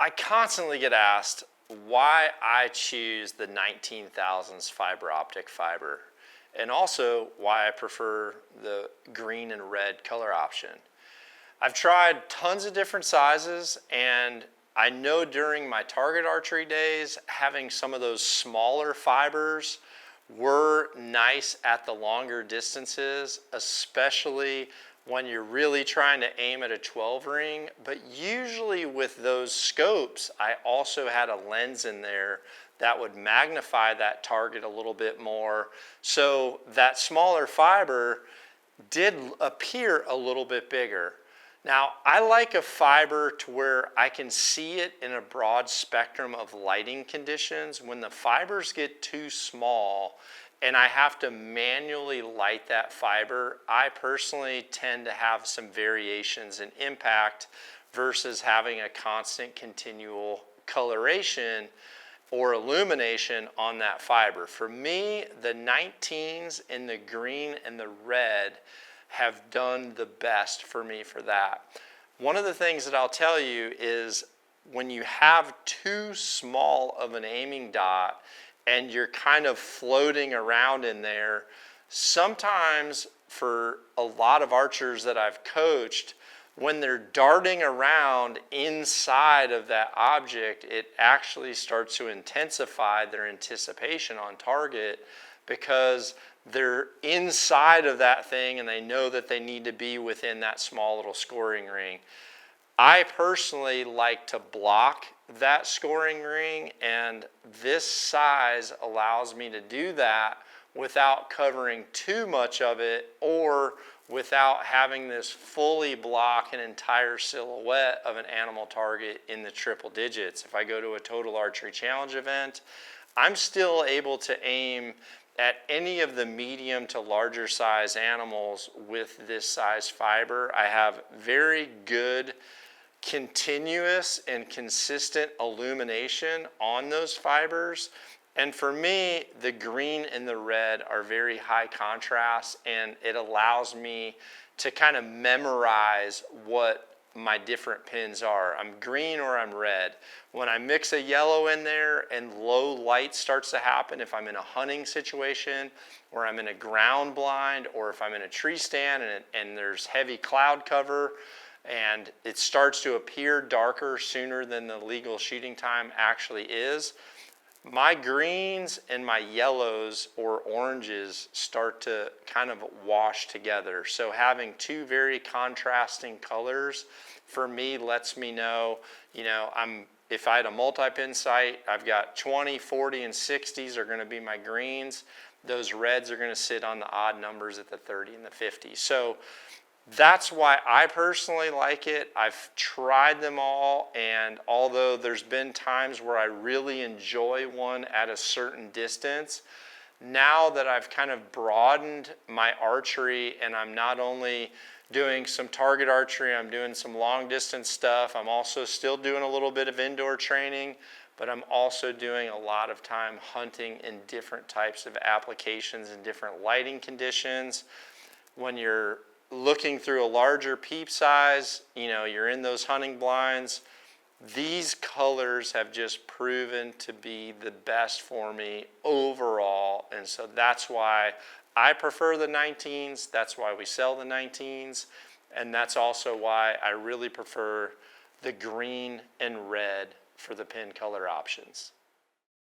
I constantly get asked why I choose the 19,000s fiber optic fiber, and also why I prefer the green and red color option. I've tried tons of different sizes, and I know during my target archery days, having some of those smaller fibers were nice at the longer distances, especially when you're really trying to aim at a 12 ring. But usually with those scopes, I also had a lens in there that would magnify that target a little bit more. So that smaller fiber did appear a little bit bigger. Now, I like a fiber to where I can see it in a broad spectrum of lighting conditions. When the fibers get too small and I have to manually light that fiber, I personally tend to have some variations in impact versus having a constant continual coloration or illumination on that fiber. For me, the 19s in the green and the red have done the best for me for that. One of the things that I'll tell you is when you have too small of an aiming dot and you're kind of floating around in there, sometimes for a lot of archers that I've coached, when they're darting around inside of that object, it actually starts to intensify their anticipation on target, because they're inside of that thing and they know that they need to be within that small little scoring ring. I personally like to block that scoring ring, and this size allows me to do that without covering too much of it or without having this fully block an entire silhouette of an animal target in the triple digits. If I go to a Total Archery Challenge event, I'm still able to aim at any of the medium to larger size animals with this size fiber. I have very good continuous and consistent illumination on those fibers. And for me, the green and the red are very high contrast, and it allows me to kind of memorize what my different pins are. I'm green or I'm red. When I mix a yellow in there and low light starts to happen, if I'm in a hunting situation or I'm in a ground blind or if I'm in a tree stand and there's heavy cloud cover and it starts to appear darker sooner than the legal shooting time actually is, my greens and my yellows or oranges start to kind of wash together. So having two very contrasting colors for me lets me know, if I had a multi-pin sight, I've got 20, 40, and 60s are going to be my greens. Those reds are going to sit on the odd numbers at the 30 and the 50. So that's why I personally like it. I've tried them all, and although there's been times where I really enjoy one at a certain distance, now that I've kind of broadened my archery and I'm not only doing some target archery, I'm doing some long distance stuff, I'm also still doing a little bit of indoor training, but I'm also doing a lot of time hunting in different types of applications and different lighting conditions. When you're looking through a larger peep size, you're in those hunting blinds, these colors have just proven to be the best for me overall. And so that's why I prefer the 19s. That's why we sell the 19s. And that's also why I really prefer the green and red for the pin color options.